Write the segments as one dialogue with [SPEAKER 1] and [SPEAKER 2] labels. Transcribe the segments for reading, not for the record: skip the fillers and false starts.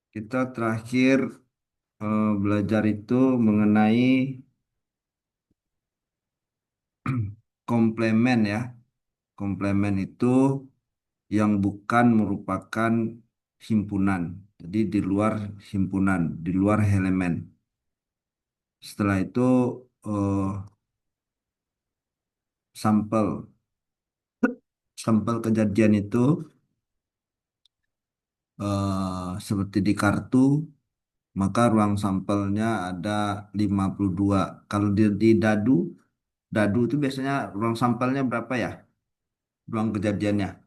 [SPEAKER 1] Kita terakhir belajar itu mengenai komplemen ya. Komplemen itu yang bukan merupakan himpunan. Jadi di luar himpunan, di luar elemen. Setelah itu eh, sampel sampel kejadian itu seperti di kartu, maka ruang sampelnya ada 52. Kalau di dadu, dadu itu biasanya ruang sampelnya berapa ya? Ruang kejadiannya.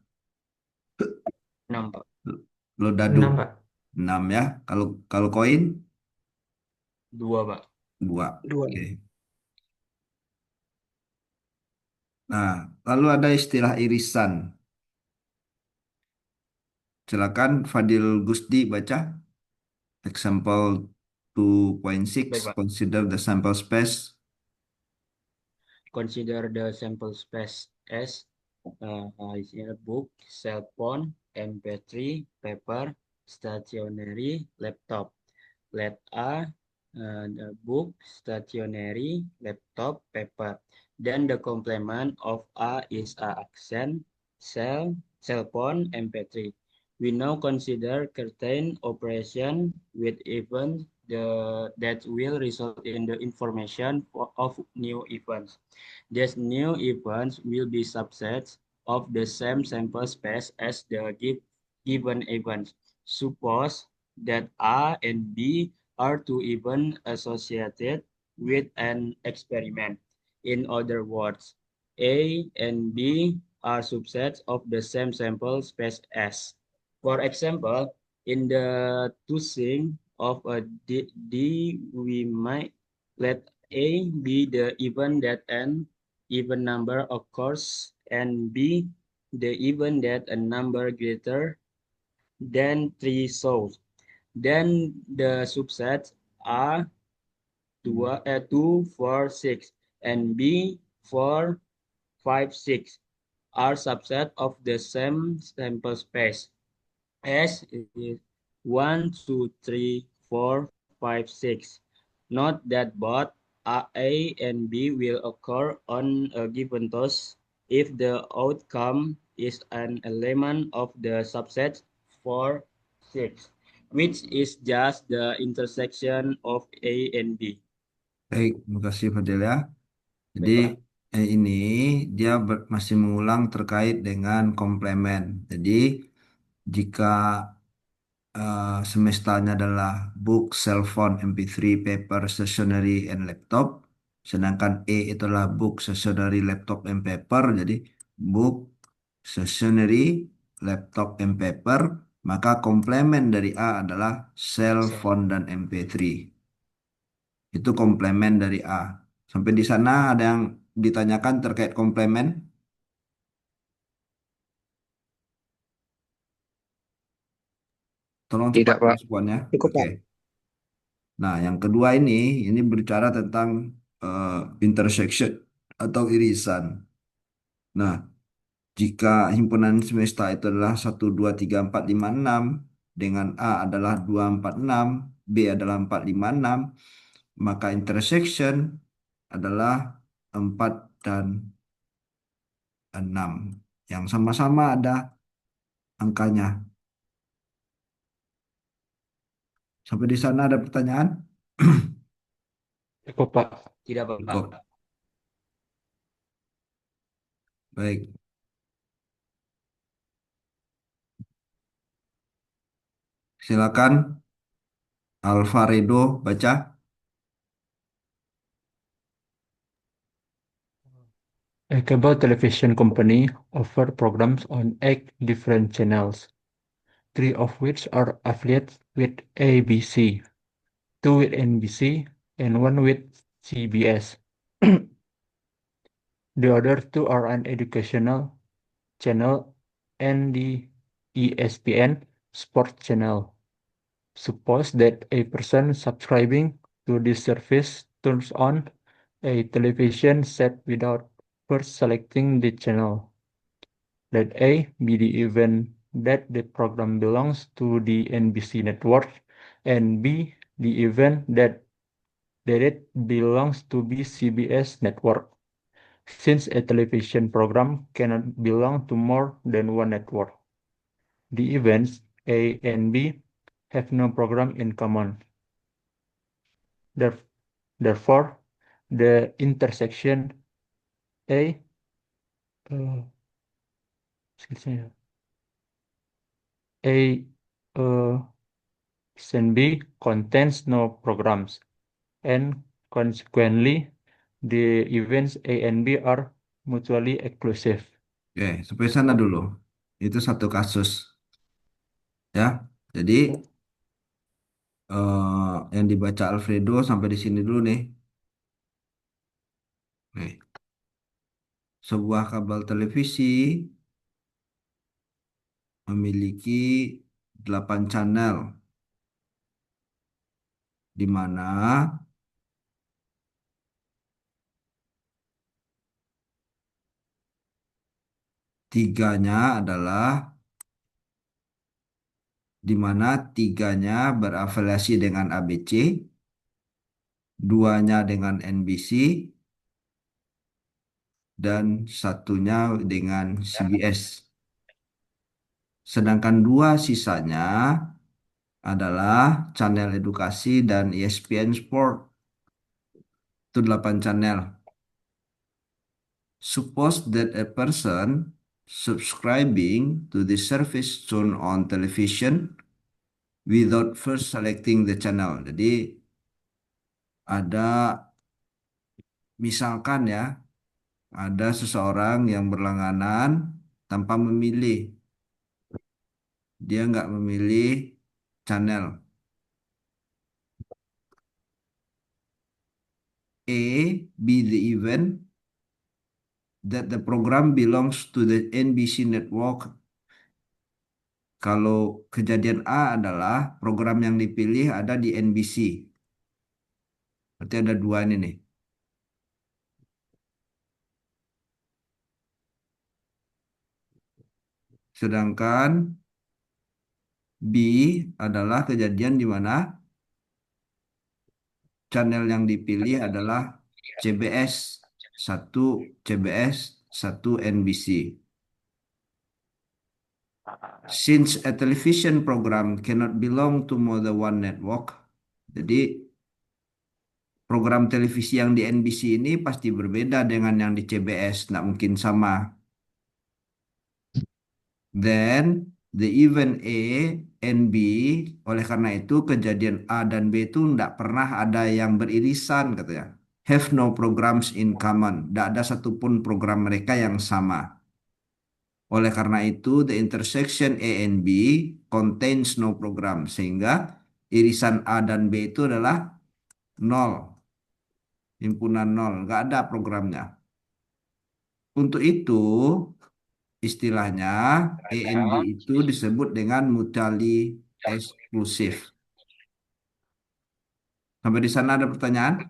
[SPEAKER 2] 6, Pak.
[SPEAKER 1] Lo dadu
[SPEAKER 2] 6, Pak.
[SPEAKER 1] 6 ya. Kalau kalau koin
[SPEAKER 2] 2, Pak.
[SPEAKER 1] 2.
[SPEAKER 3] Dua.
[SPEAKER 1] Oke. Nah, lalu ada istilah irisan. Silakan Fadil Gusdi baca. Example
[SPEAKER 2] Baik,
[SPEAKER 1] 2.6.
[SPEAKER 2] Pak.
[SPEAKER 1] Consider the sample space.
[SPEAKER 2] Consider the sample space as is a book, cell phone, MP3, paper, stationery, laptop. Let the book, stationery, laptop, paper. Then the complement of A is a accent, cell phone, MP3. We now consider certain operation with events that will result in the information of new events. These new events will be subsets of the same sample space as the given events. Suppose that A and B are two events associated with an experiment. In other words, A and B are subsets of the same sample space S. For example, in the choosing of a D, we might let A be the event that an even number occurs and B the event that a number greater than 3 shows. Then the subsets are 2, 4, 6 and B 4, 5, 6 are subset of the same sample space. S is 1, 2, 3, 4, 5, 6. Note that both A and B will occur on a given toss if the outcome is an element of the subset 4, 6, which is just the intersection of A and B.
[SPEAKER 1] Baik, terima kasih Fadil ya. Jadi
[SPEAKER 2] Baik, Pak.
[SPEAKER 1] ini dia masih mengulang terkait dengan komplemen. Jadi jika semestanya adalah book, cell phone, MP3, paper, stationery, and laptop, sedangkan E itu adalah book, stationery, laptop, and paper. Jadi book, stationery, laptop, and paper. Maka komplemen dari A adalah cell
[SPEAKER 2] Bisa.
[SPEAKER 1] phone dan MP3. Itu komplemen dari A. Sampai di sana ada yang ditanyakan terkait komplemen? Tolong cepat
[SPEAKER 3] Tidak, Pak.
[SPEAKER 1] responnya.
[SPEAKER 3] Cukup,
[SPEAKER 1] Oke.
[SPEAKER 3] Pak.
[SPEAKER 1] Nah, yang kedua ini berbicara tentang eh, intersection atau irisan. Nah, jika himpunan semesta itu adalah 1, 2, 3, 4, 5, 6 dengan A adalah 2, 4, 6, B adalah 4, 5, 6, maka intersection adalah 4 dan 6 yang sama-sama ada angkanya. Sampai di sana ada pertanyaan?
[SPEAKER 2] Cukup, Pak. Tidak,
[SPEAKER 1] Cukup.
[SPEAKER 2] Pak.
[SPEAKER 1] Baik. Silakan Alvaredo baca.
[SPEAKER 4] A cable television company offers programs on 8 different channels, 3 of which are affiliated with ABC, 2 with NBC, and 1 with CBS. The other 2 are an educational channel and the ESPN sports channel. Suppose that a person subscribing to this service turns on a television set without first selecting the channel. Let A be the event that the program belongs to the NBC network, and B, the event that it belongs to the CBS network, since a television program cannot belong to more than one network. The events A and B have no program in common. Theref- Therefore, the intersection A uh, A uh, and B contains no programs, and consequently, the events A and B are mutually exclusive.
[SPEAKER 1] Oke, sampai sana dulu. Itu satu kasus ya. Jadi yang dibaca Alfredo sampai di sini dulu nih. Nih, sebuah kabel televisi memiliki 8 channel, di mana tiganya adalah tiganya berafiliasi dengan ABC, duanya dengan NBC, dan satunya dengan CBS. Sedangkan dua sisanya adalah channel edukasi dan ESPN Sport. Itu 8 channel. Suppose that a person subscribing to the service shown on television without first selecting the channel. Jadi ada misalkan ya, ada seseorang yang berlangganan tanpa memilih. Dia nggak memilih channel. A, be the event that the program belongs to the NBC network. Kalau kejadian A adalah program yang dipilih ada di NBC. Berarti ada dua ini nih. Sedangkan B adalah kejadian di mana channel yang dipilih adalah CBS, satu CBS, satu NBC. Since a television program cannot belong to more than one network, jadi program televisi yang di NBC ini pasti berbeda dengan yang di CBS, nggak mungkin sama. Then the event A and B, oleh karena itu kejadian A dan B itu nggak pernah ada yang beririsan katanya. Have no programs in common, nggak ada satupun program mereka yang sama. Oleh karena itu the intersection A and B contains no program, sehingga irisan A dan B itu adalah nol, himpunan nol, nggak ada programnya. Untuk itu istilahnya A and B itu disebut dengan mutually eksklusif. Sampai di sana ada pertanyaan?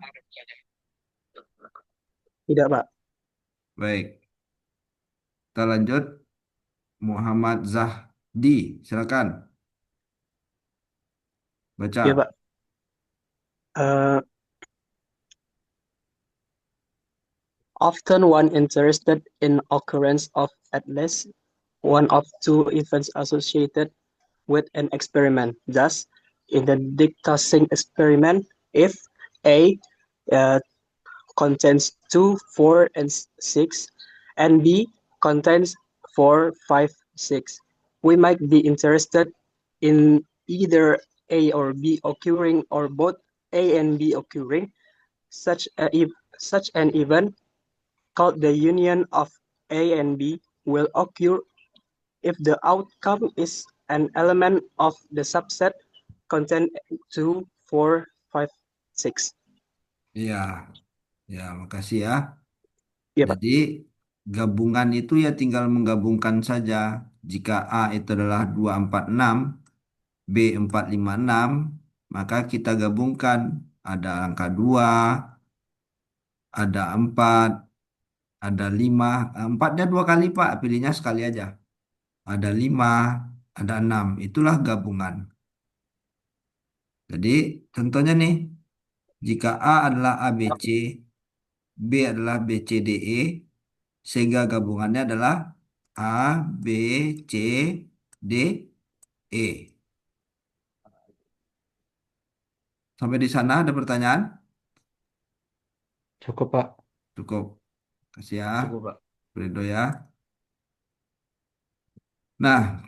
[SPEAKER 3] Tidak, Pak.
[SPEAKER 1] Baik, kita lanjut. Muhammad Zahdi, silakan baca.
[SPEAKER 3] Ya, Pak. Uh, Often one interested in occurrence of at least one of two events associated with an experiment. Thus, in the dictasing experiment, if A uh, contains 2, 4, and 6, and B contains 4, 5, 6, we might be interested in either A or B occurring or both A and B occurring. Such an event called the union of A and B will occur if the outcome is an element of the subset contain 2, 4, 5, 6.
[SPEAKER 1] Ya, ya, makasih ya.
[SPEAKER 3] Ya, Pak.
[SPEAKER 1] Jadi gabungan itu ya tinggal menggabungkan saja. Jika A itu adalah 246, B 456, maka kita gabungkan. Ada angka 2, ada 4, ada 5. Empatnya dua kali Pak, pilihnya sekali aja. Ada 5, ada 6. Itulah gabungan. Jadi contohnya nih, jika A adalah ABC, B adalah BCDE, sehingga gabungannya adalah A, B, C, D, E. Sampai di sana ada pertanyaan?
[SPEAKER 4] Cukup, Pak.
[SPEAKER 1] Cukup. Kasih ya,
[SPEAKER 2] Cukup, Pak.
[SPEAKER 1] Fredo ya. Nah,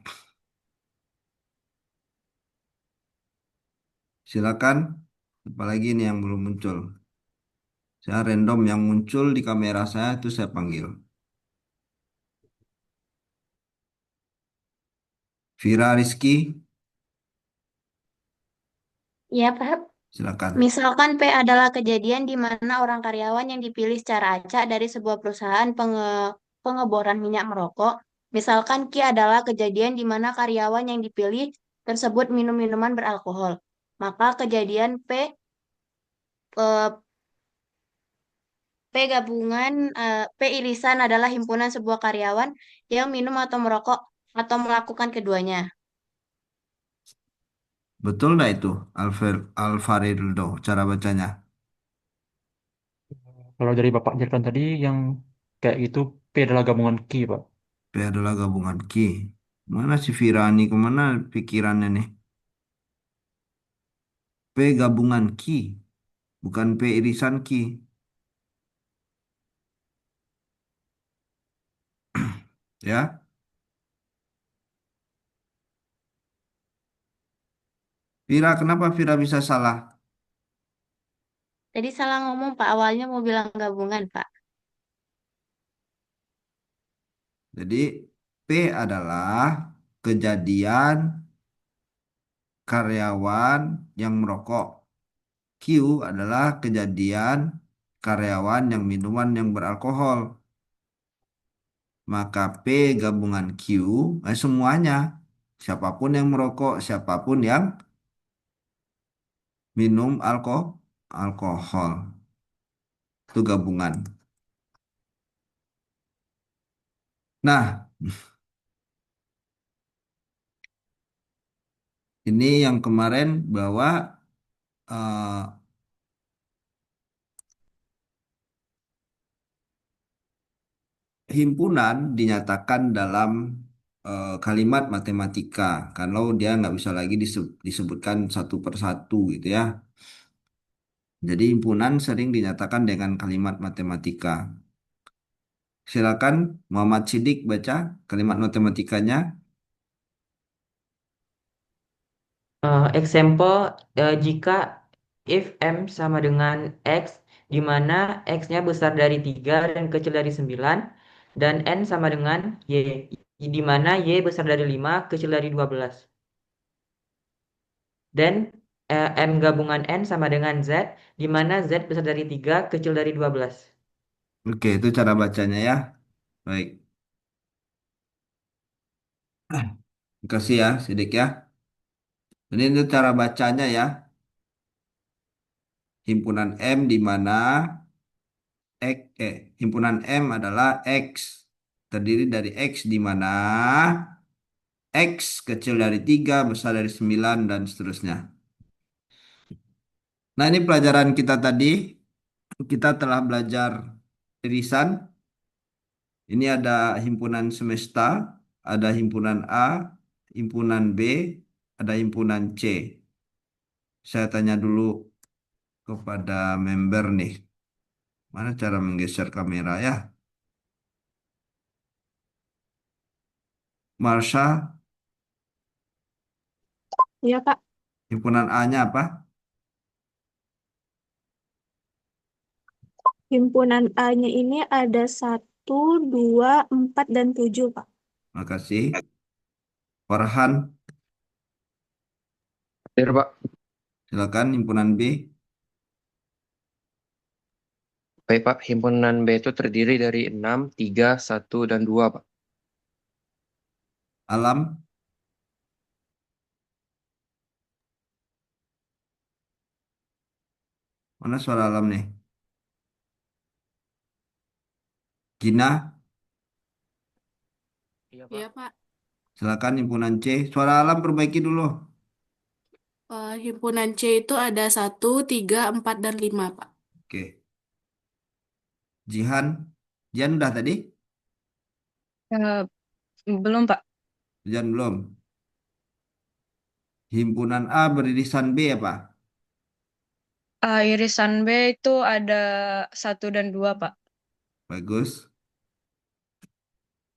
[SPEAKER 1] silakan. Apalagi ini yang belum muncul. Saya random yang muncul di kamera saya itu saya panggil. Vira Rizky,
[SPEAKER 5] Ya, Pak.
[SPEAKER 1] silakan.
[SPEAKER 5] Misalkan P adalah kejadian di mana orang karyawan yang dipilih secara acak dari sebuah perusahaan pengeboran minyak merokok. Misalkan Q adalah kejadian di mana karyawan yang dipilih tersebut minum minuman beralkohol. Maka kejadian eh, P gabungan P irisan adalah himpunan sebuah karyawan yang minum atau merokok atau melakukan keduanya.
[SPEAKER 1] Betul nggak itu, Alvarildo, cara bacanya?
[SPEAKER 4] Kalau dari Bapak jelaskan tadi yang kayak gitu, P adalah gabungan key, Pak.
[SPEAKER 1] P adalah gabungan Q. Mana si Virani, kemana pikirannya nih? P gabungan Q, bukan P irisan Q. Ya, Vira, kenapa Vira bisa salah?
[SPEAKER 5] Jadi salah ngomong Pak, awalnya mau bilang gabungan Pak.
[SPEAKER 1] Jadi P adalah kejadian karyawan yang merokok. Q adalah kejadian karyawan yang minuman yang beralkohol. Maka P gabungan Q, semuanya. Siapapun yang merokok, siapapun yang minum alkohol. Itu gabungan. Nah, ini yang kemarin bahwa eh, himpunan dinyatakan dalam kalimat matematika. Kalau dia nggak bisa lagi disebutkan satu persatu gitu ya. Jadi himpunan sering dinyatakan dengan kalimat matematika. Silakan Muhammad Sidik baca kalimat matematikanya.
[SPEAKER 6] Example, jika if M sama dengan X, di mana X-nya besar dari 3 dan kecil dari 9, dan N sama dengan Y, di mana Y besar dari 5, kecil dari 12. Dan M gabungan N sama dengan Z, di mana Z besar dari 3, kecil dari 12.
[SPEAKER 1] Oke, itu cara bacanya ya. Baik. Terima kasih ya, Sidik ya. Jadi itu cara bacanya ya. Himpunan M di mana himpunan M adalah X. Terdiri dari X di mana X kecil dari 3, besar dari 9, dan seterusnya. Nah, ini pelajaran kita tadi. Kita telah belajar irisan. Ini ada himpunan semesta, ada himpunan A, himpunan B, ada himpunan C. Saya tanya dulu kepada member nih. Mana cara menggeser kamera ya? Marsha,
[SPEAKER 5] Iya Pak.
[SPEAKER 1] himpunan A-nya apa?
[SPEAKER 5] Himpunan A-nya ini ada 1, 2, 4, dan 7 Pak.
[SPEAKER 1] Makasih. Farhan,
[SPEAKER 7] Benar, Pak.
[SPEAKER 1] silakan himpunan B.
[SPEAKER 7] Baik, Pak. Himpunan B itu terdiri dari 6, 3, 1, dan 2, Pak.
[SPEAKER 1] Alam, mana suara alam nih? Gina,
[SPEAKER 7] Iya, Pak.
[SPEAKER 8] Iya, Pak.
[SPEAKER 1] silakan himpunan C. Suara alam perbaiki dulu.
[SPEAKER 8] Himpunan C itu ada 1, 3, 4, dan 5, Pak.
[SPEAKER 1] Oke. Jihan. Jihan udah tadi?
[SPEAKER 9] Eh, belum, Pak.
[SPEAKER 1] Jihan belum. Himpunan A beririsan B apa?
[SPEAKER 9] Irisan B itu ada 1 dan 2, Pak.
[SPEAKER 1] Bagus.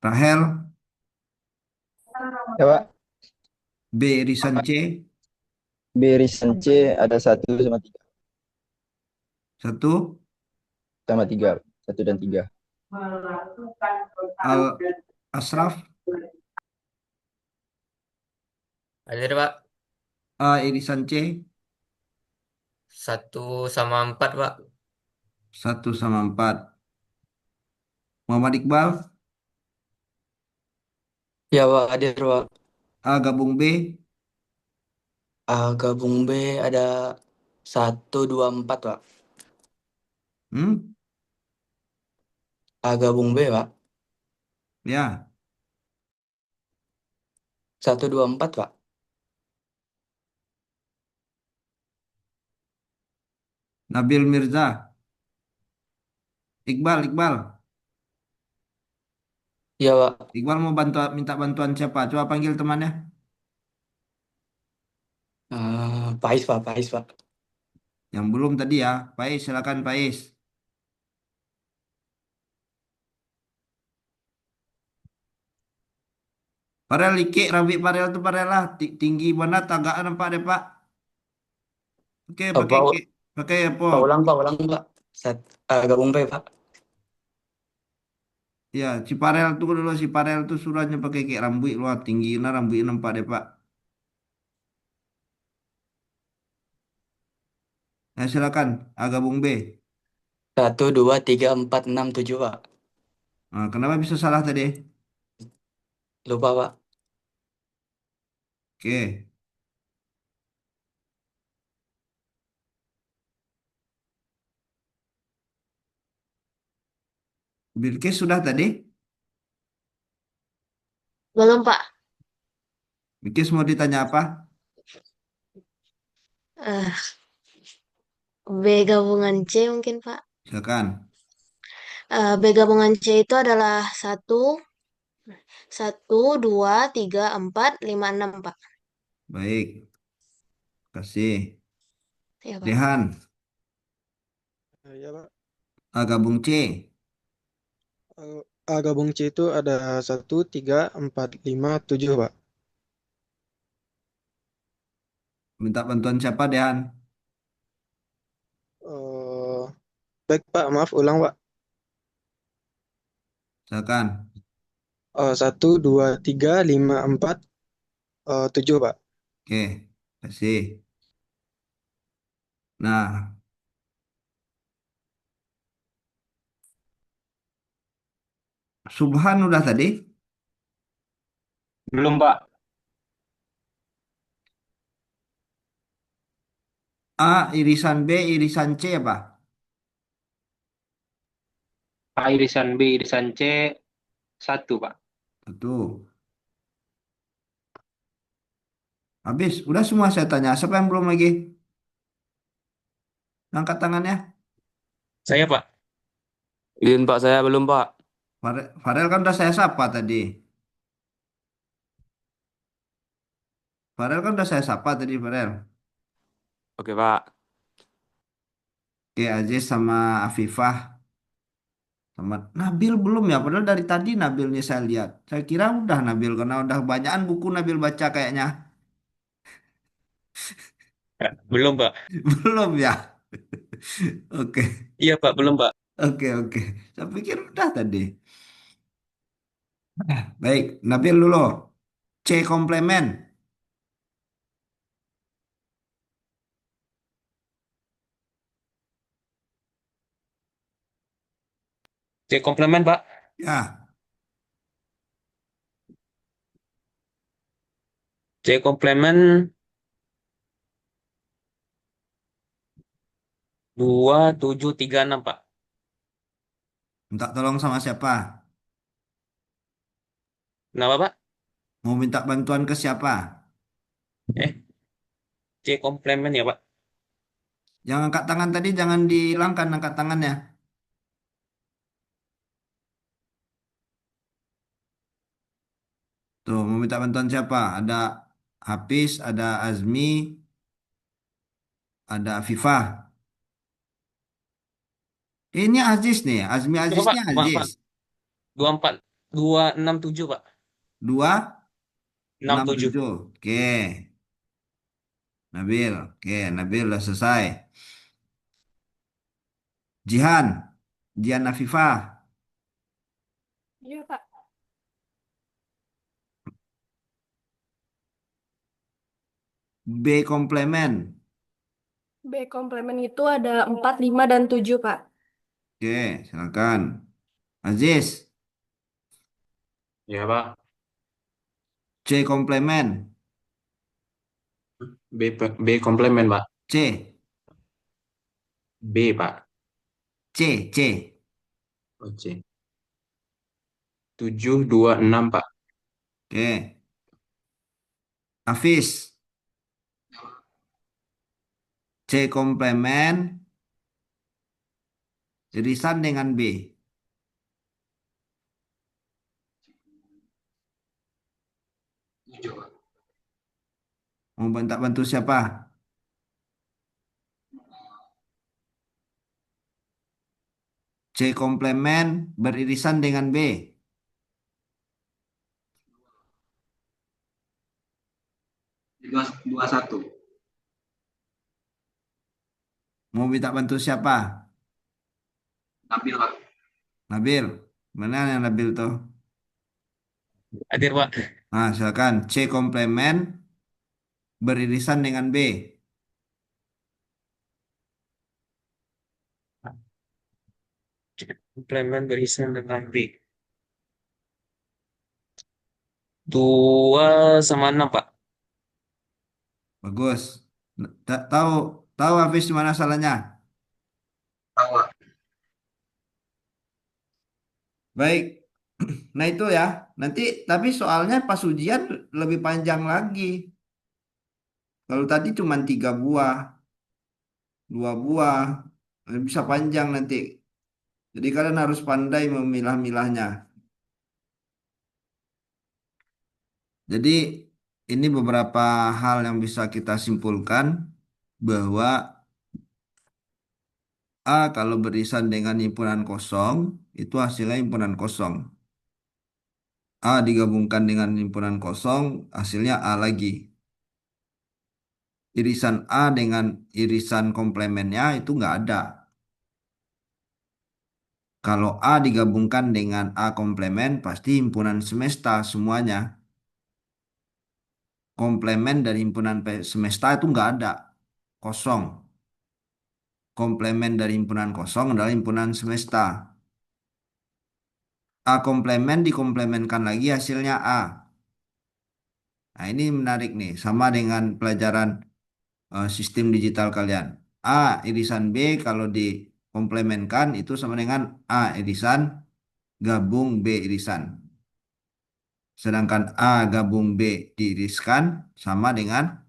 [SPEAKER 1] Rahel.
[SPEAKER 10] Ya, Pak.
[SPEAKER 1] B irisan C.
[SPEAKER 10] B irisan C ada 1 sama 3.
[SPEAKER 1] Satu.
[SPEAKER 10] Sama 3. 1 dan 3.
[SPEAKER 1] Al Asraf.
[SPEAKER 11] Ada Pak,
[SPEAKER 1] A irisan C.
[SPEAKER 11] 1 sama 4 Pak.
[SPEAKER 1] 1 sama 4. Muhammad Iqbal.
[SPEAKER 12] Ya Pak, hadir Pak.
[SPEAKER 1] A gabung B.
[SPEAKER 12] Gabung B ada 1, 2, 4 Pak.
[SPEAKER 1] Hmm?
[SPEAKER 12] Gabung B Pak.
[SPEAKER 1] Ya.
[SPEAKER 12] 1, 2, 4 Pak.
[SPEAKER 1] Nabil Mirza. Iqbal.
[SPEAKER 12] Ya Pak.
[SPEAKER 1] Iqbal mau minta bantuan siapa? Coba panggil temannya.
[SPEAKER 12] Pais Pak, Pais Pak.
[SPEAKER 1] Yang belum tadi ya. Pais, silakan Pais. Farel Ike, Rabi Farel tuh Farel lah. Tinggi mana tagak nampak deh Pak. Oke, pakai Ike.
[SPEAKER 12] Pak,
[SPEAKER 1] Pakai apa?
[SPEAKER 12] Pak ulang Pak. Gabung B Pak.
[SPEAKER 1] Ya, si Farel tuh dulu si Farel tuh suratnya pakai kayak rambut luar tinggi nah rambutnya nampak deh Pak. Nah, silakan. A gabung B.
[SPEAKER 12] 1, 2, 3, 4, 6, 7 Pak.
[SPEAKER 1] Nah, kenapa bisa salah tadi?
[SPEAKER 12] Lupa Pak.
[SPEAKER 1] Oke. Bilkis sudah tadi?
[SPEAKER 5] Belum, Pak.
[SPEAKER 1] Bilkis mau ditanya apa?
[SPEAKER 5] Eh, B gabungan C mungkin, Pak.
[SPEAKER 1] Silakan.
[SPEAKER 5] B gabungan C itu adalah 1, 1, 2, 3, 4, 5, 6, Pak.
[SPEAKER 1] Baik. Kasih.
[SPEAKER 5] Ya, Pak.
[SPEAKER 1] Dehan.
[SPEAKER 13] Ya, Pak.
[SPEAKER 1] A gabung C.
[SPEAKER 13] Gabung C itu ada 1, 3, 4, 5, 7 Pak.
[SPEAKER 1] Minta bantuan siapa Dehan?
[SPEAKER 13] Eh, Baik Pak, maaf ulang Pak.
[SPEAKER 1] Silakan.
[SPEAKER 13] 1, 2, 3, 5, 4, 7 Pak.
[SPEAKER 1] Oke. Kasih. Nah, Subhan udah tadi?
[SPEAKER 4] Belum, Pak.
[SPEAKER 1] A irisan B irisan C apa?
[SPEAKER 4] A irisan B irisan C 1, Pak.
[SPEAKER 1] Satu. Habis. Udah semua saya tanya. Siapa yang belum lagi? Angkat tangannya.
[SPEAKER 12] Saya Pak. Izin Pak, saya belum Pak.
[SPEAKER 1] Farel kan udah saya sapa tadi. Farel kan udah saya sapa tadi Farel.
[SPEAKER 12] Oke Pak.
[SPEAKER 1] Oke, Aziz sama Afifah. Sama Nabil belum ya? Padahal dari tadi Nabilnya saya lihat. Saya kira udah Nabil karena udah banyakan buku Nabil baca kayaknya.
[SPEAKER 12] Belum Pak.
[SPEAKER 1] Belum ya? Oke,
[SPEAKER 12] Iya Pak, belum Pak.
[SPEAKER 1] oke. Saya pikir udah tadi. Baik, Nabil dulu. C komplemen.
[SPEAKER 12] C komplement Pak.
[SPEAKER 1] Ya,
[SPEAKER 12] C komplement 2, 7, 3, 6 Pak.
[SPEAKER 1] minta tolong sama siapa?
[SPEAKER 12] Kenapa Pak?
[SPEAKER 1] Mau minta bantuan ke siapa?
[SPEAKER 12] Eh, komplement ya, Pak.
[SPEAKER 1] Yang angkat tangan tadi jangan dihilangkan angkat tangannya. Tuh, mau minta bantuan siapa? Ada Hafiz, ada Azmi, ada Afifah. Ini Aziz nih, Azmi
[SPEAKER 12] Ya,
[SPEAKER 1] Aziz
[SPEAKER 12] Pak.
[SPEAKER 1] nih
[SPEAKER 12] Maaf,
[SPEAKER 1] Aziz.
[SPEAKER 12] Pak. 267, Pak.
[SPEAKER 1] Dua,
[SPEAKER 12] enam
[SPEAKER 1] enam,
[SPEAKER 12] tujuh
[SPEAKER 1] tujuh. Oke, Nabil. Oke, Nabil udah selesai. Jihan, Jihan Afifah.
[SPEAKER 9] Iya, Pak.
[SPEAKER 1] B komplemen.
[SPEAKER 9] B komplement itu ada 4, 5, dan 7, Pak.
[SPEAKER 1] Oke, silakan. Aziz,
[SPEAKER 12] Ya, Pak.
[SPEAKER 1] C komplemen.
[SPEAKER 12] B komplement, Pak.
[SPEAKER 1] C,
[SPEAKER 12] B, Pak.
[SPEAKER 1] C.
[SPEAKER 12] Oke. 726, Pak.
[SPEAKER 1] Oke. Hafiz, C komplemen irisan dengan B. Mau minta bantu siapa? C komplemen beririsan dengan B. Dua satu. Mau minta bantu siapa? Nabil, Pak. Nabil. Mana yang Nabil tuh?
[SPEAKER 12] Hadir, Pak.
[SPEAKER 1] Nah, silakan. C komplemen beririsan dengan B.
[SPEAKER 12] Komplement berisian dengan B. 2 sama 6, Pak.
[SPEAKER 1] Bagus. Tahu tahu Hafiz di mana salahnya? Tahu, Pak. Baik. Nah itu ya. Nanti tapi soalnya pas ujian lebih panjang lagi. Kalau tadi cuma 3 buah, 2 buah, bisa panjang nanti. Jadi kalian harus pandai memilah-milahnya. Jadi ini beberapa hal yang bisa kita simpulkan bahwa A kalau beririsan dengan himpunan kosong itu hasilnya himpunan kosong. A digabungkan dengan himpunan kosong hasilnya A lagi. Irisan A dengan irisan komplemennya itu nggak ada. Kalau A digabungkan dengan A komplemen pasti himpunan semesta semuanya. Komplemen dari himpunan semesta itu nggak ada. Kosong. Komplemen dari himpunan kosong adalah himpunan semesta. A komplemen dikomplemenkan lagi hasilnya A. Nah ini menarik nih. Sama dengan pelajaran sistem digital kalian. A irisan B kalau dikomplemenkan itu sama dengan A irisan gabung B irisan. Sedangkan A gabung B diiriskan sama dengan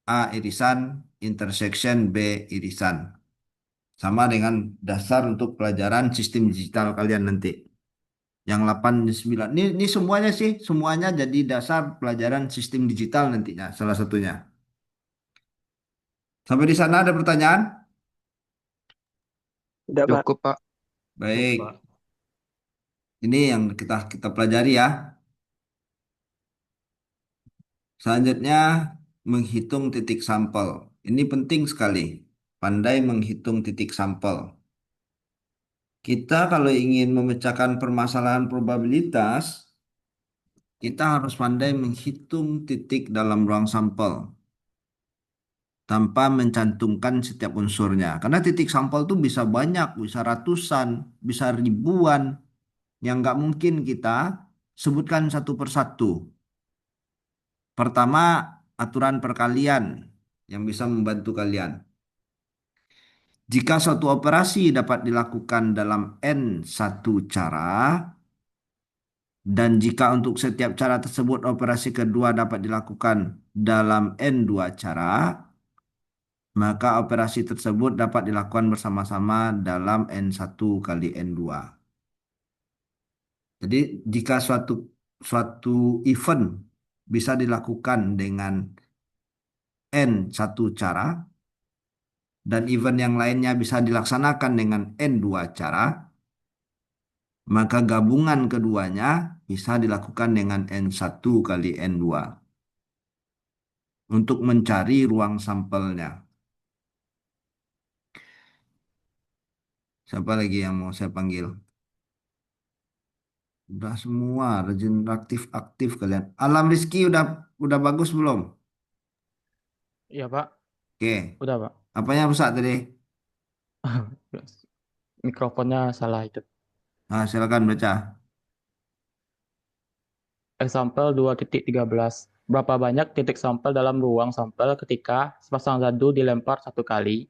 [SPEAKER 1] A irisan intersection B irisan. Sama dengan dasar untuk pelajaran sistem digital kalian nanti. Yang 8 dan 9. Ini semuanya sih, semuanya jadi dasar pelajaran sistem digital nantinya, salah satunya. Sampai di sana ada pertanyaan?
[SPEAKER 3] Tidak, Pak.
[SPEAKER 7] Cukup, Pak.
[SPEAKER 1] Baik,
[SPEAKER 12] Pak.
[SPEAKER 1] ini yang kita pelajari ya. Selanjutnya, menghitung titik sampel. Ini penting sekali. Pandai menghitung titik sampel. Kita kalau ingin memecahkan permasalahan probabilitas, kita harus pandai menghitung titik dalam ruang sampel tanpa mencantumkan setiap unsurnya. Karena titik sampel itu bisa banyak, bisa ratusan, bisa ribuan, yang nggak mungkin kita sebutkan satu persatu. Pertama, aturan perkalian yang bisa membantu kalian. Jika suatu operasi dapat dilakukan dalam N satu cara, Dan jika untuk setiap cara tersebut operasi kedua dapat dilakukan dalam N2 cara, maka operasi tersebut dapat dilakukan bersama-sama dalam N1 kali N2. Jadi jika suatu suatu event bisa dilakukan dengan N1 cara dan event yang lainnya bisa dilaksanakan dengan N2 cara, maka gabungan keduanya bisa dilakukan dengan N1 kali N2 untuk mencari ruang sampelnya. Siapa lagi yang mau saya panggil? Udah semua, rajin aktif kalian. Alam Rizky udah bagus belum?
[SPEAKER 4] Iya, Pak.
[SPEAKER 1] Oke.
[SPEAKER 4] Udah, Pak.
[SPEAKER 1] Apanya rusak tadi?
[SPEAKER 4] Mikrofonnya salah itu.
[SPEAKER 1] Nah, silakan baca.
[SPEAKER 4] Example 2.13. Berapa banyak titik sampel dalam ruang sampel ketika sepasang dadu dilempar satu kali?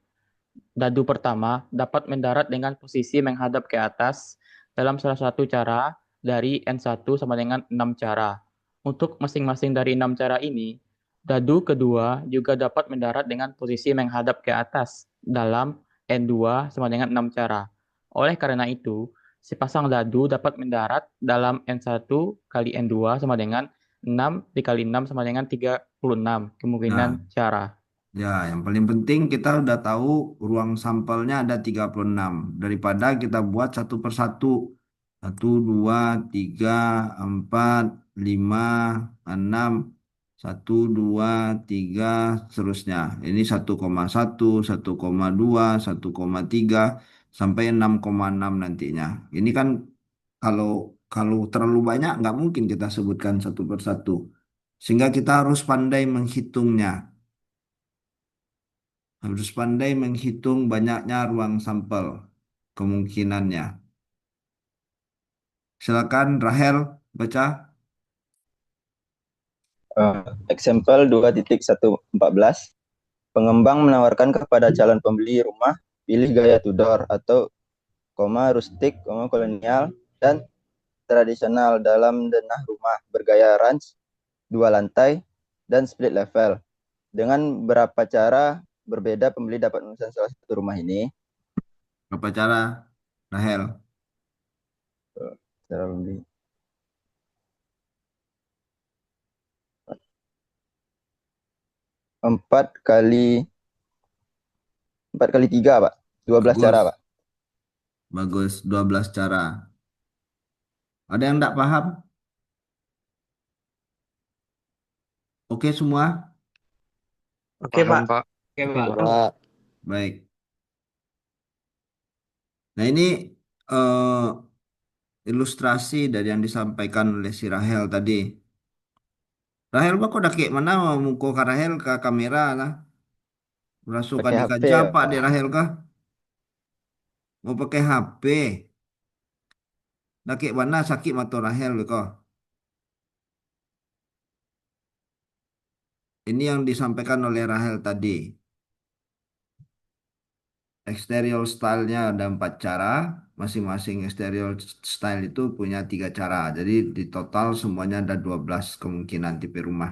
[SPEAKER 4] Dadu pertama dapat mendarat dengan posisi menghadap ke atas dalam salah satu cara dari N1 sama dengan 6 cara. Untuk masing-masing dari 6 cara ini, dadu kedua juga dapat mendarat dengan posisi menghadap ke atas dalam N2 sama dengan 6 cara. Oleh karena itu, sepasang dadu dapat mendarat dalam N1 kali N2 sama dengan 6 dikali 6 sama dengan 36
[SPEAKER 1] Nah,
[SPEAKER 4] kemungkinan cara.
[SPEAKER 1] ya, yang paling penting kita udah tahu ruang sampelnya ada 36. Daripada kita buat satu persatu. 1, 2, 3, 4, 5, 6. 1, 2, 3, seterusnya. Ini 1,1, 1,2, 1,3 sampai 6,6 nantinya. Ini kan kalau kalau terlalu banyak nggak mungkin kita sebutkan satu persatu. Sehingga kita harus pandai menghitungnya. Harus pandai menghitung banyaknya ruang sampel, kemungkinannya. Silakan Rahel baca.
[SPEAKER 10] Example 2.114. Pengembang menawarkan kepada calon pembeli rumah pilih gaya Tudor atau rustik, kolonial, dan tradisional dalam denah rumah bergaya ranch, 2 lantai, dan split level. Dengan berapa cara berbeda pembeli dapat memesan salah satu rumah ini?
[SPEAKER 1] Apa cara Rahel?
[SPEAKER 10] Cara membeli. 4 kali 3, Pak. 12 cara,
[SPEAKER 1] Bagus.
[SPEAKER 10] Pak.
[SPEAKER 1] Bagus, 12 cara. Ada yang tidak paham? Oke semua?
[SPEAKER 3] Oke,
[SPEAKER 12] Paham,
[SPEAKER 3] Pak.
[SPEAKER 12] Pak.
[SPEAKER 2] Oke,
[SPEAKER 4] Oke,
[SPEAKER 2] Pak.
[SPEAKER 4] Pak.
[SPEAKER 1] Baik. Nah ini eh, ilustrasi dari yang disampaikan oleh si Rahel tadi. Rahel, kok udah kayak mana muka ke Rahel ke kamera lah. Rasukan
[SPEAKER 10] Pakai
[SPEAKER 1] di
[SPEAKER 10] HP,
[SPEAKER 1] kaca Pak
[SPEAKER 10] Pak.
[SPEAKER 1] di Rahel kah? Mau pakai HP. Dah kayak mana sakit mata Rahel kok. Ini yang disampaikan oleh Rahel tadi. Exterior stylenya ada 4 cara. Masing-masing exterior style itu punya 3 cara. Jadi di total semuanya ada 12 kemungkinan tipe rumah.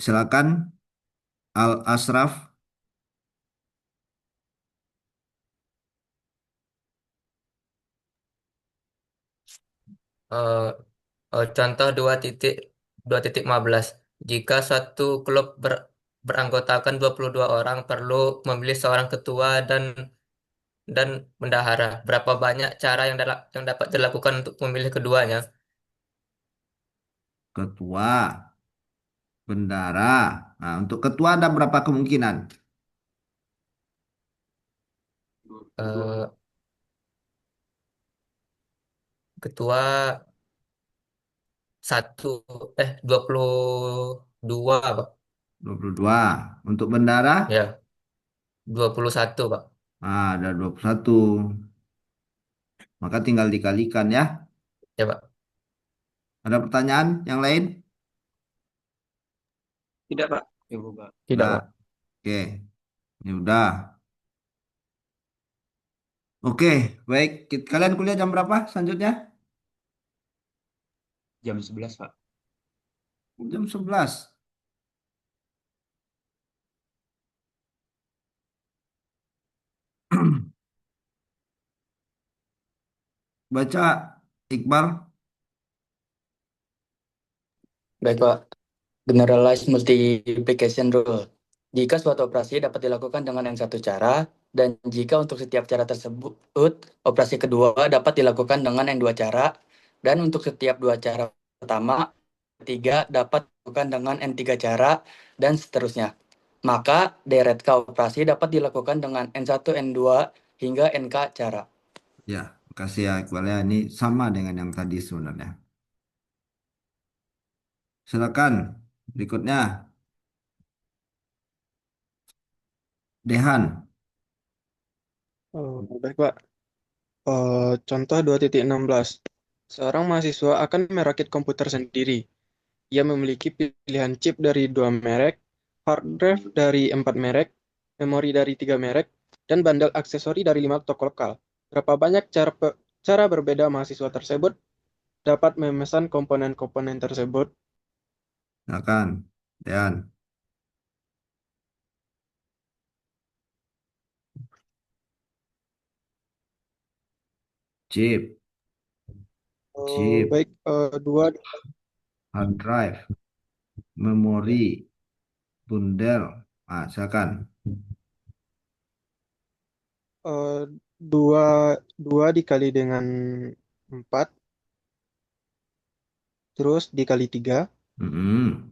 [SPEAKER 1] Silakan Al Asraf.
[SPEAKER 11] Eh, contoh 2.15. Jika suatu klub beranggotakan 22 orang perlu memilih seorang ketua dan bendahara. Berapa banyak cara yang dapat dilakukan untuk memilih keduanya?
[SPEAKER 1] Ketua, bendara. Nah, untuk ketua ada berapa kemungkinan?
[SPEAKER 11] Eh, ketua satu 22, Pak.
[SPEAKER 1] 22. Untuk bendara,
[SPEAKER 11] Ya, 21, Pak.
[SPEAKER 1] nah, ada 21. Maka tinggal dikalikan ya.
[SPEAKER 11] Ya, Pak.
[SPEAKER 1] Ada pertanyaan yang lain?
[SPEAKER 3] Tidak, Pak.
[SPEAKER 4] Tidak,
[SPEAKER 1] Nah,
[SPEAKER 4] Pak.
[SPEAKER 1] oke. Ini udah. Oke, baik. Kalian kuliah jam berapa selanjutnya?
[SPEAKER 2] Jam 11, Pak.
[SPEAKER 1] Jam 11. Baca, Iqbal.
[SPEAKER 14] Baik, Pak. Generalized multiplication rule. Jika suatu operasi dapat dilakukan dengan yang satu cara, dan jika untuk setiap cara tersebut, operasi kedua dapat dilakukan dengan yang dua cara, dan untuk setiap dua cara pertama, ketiga dapat dilakukan dengan N3 cara, dan seterusnya. Maka deret operasi dapat dilakukan dengan N1, N2, hingga NK cara.
[SPEAKER 1] Ya, makasih ya Iqbal ya. Ini sama dengan yang tadi sebenarnya. Silakan. Berikutnya, Dehan.
[SPEAKER 13] Baik, Pak. Contoh 2.16. Seorang mahasiswa akan merakit komputer sendiri. Ia memiliki pilihan chip dari 2 merek, hard drive dari 4 merek, memori dari 3 merek, dan bandel aksesori dari 5 toko lokal. Berapa banyak cara berbeda mahasiswa tersebut dapat memesan komponen-komponen tersebut?
[SPEAKER 1] Silakan, Dehan. Chip, chip,
[SPEAKER 13] Baik, dua
[SPEAKER 1] hard drive, memori, bundel. Silakan.
[SPEAKER 13] eh, dua dua dikali dengan 4, terus dikali 3,
[SPEAKER 1] Mm-mm.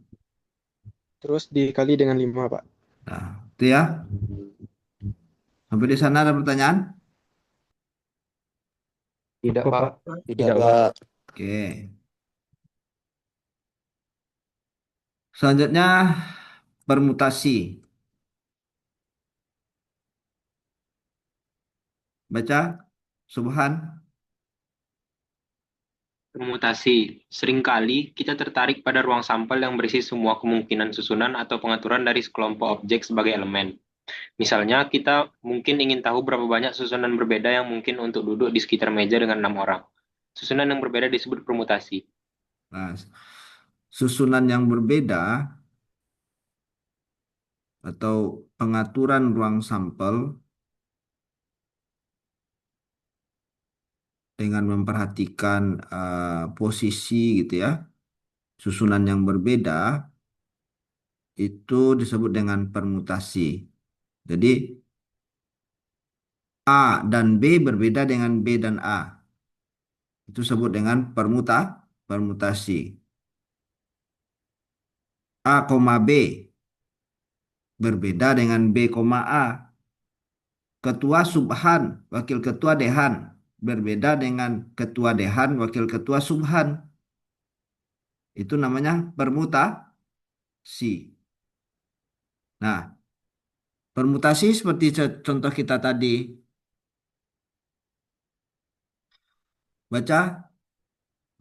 [SPEAKER 13] terus dikali dengan 5, Pak.
[SPEAKER 1] Nah, itu ya. Sampai di sana ada pertanyaan?
[SPEAKER 14] Tidak,
[SPEAKER 4] Kok,
[SPEAKER 14] Pak.
[SPEAKER 4] Pak?
[SPEAKER 14] Tidak, Pak.
[SPEAKER 1] Oke. Selanjutnya, permutasi. Baca, Subhan.
[SPEAKER 12] Permutasi. Seringkali kita tertarik pada ruang sampel yang berisi semua kemungkinan susunan atau pengaturan dari sekelompok objek sebagai elemen. Misalnya, kita mungkin ingin tahu berapa banyak susunan berbeda yang mungkin untuk duduk di sekitar meja dengan 6 orang. Susunan yang berbeda disebut permutasi.
[SPEAKER 1] Nah, susunan yang berbeda atau pengaturan ruang sampel dengan memperhatikan posisi gitu ya, susunan yang berbeda itu disebut dengan permutasi. Jadi A dan B berbeda dengan B dan A. Itu disebut dengan permutasi. A, B berbeda dengan B, A. Ketua Subhan, wakil ketua Dehan berbeda dengan ketua Dehan, wakil ketua Subhan. Itu namanya permutasi. Nah, permutasi seperti contoh kita tadi. Baca,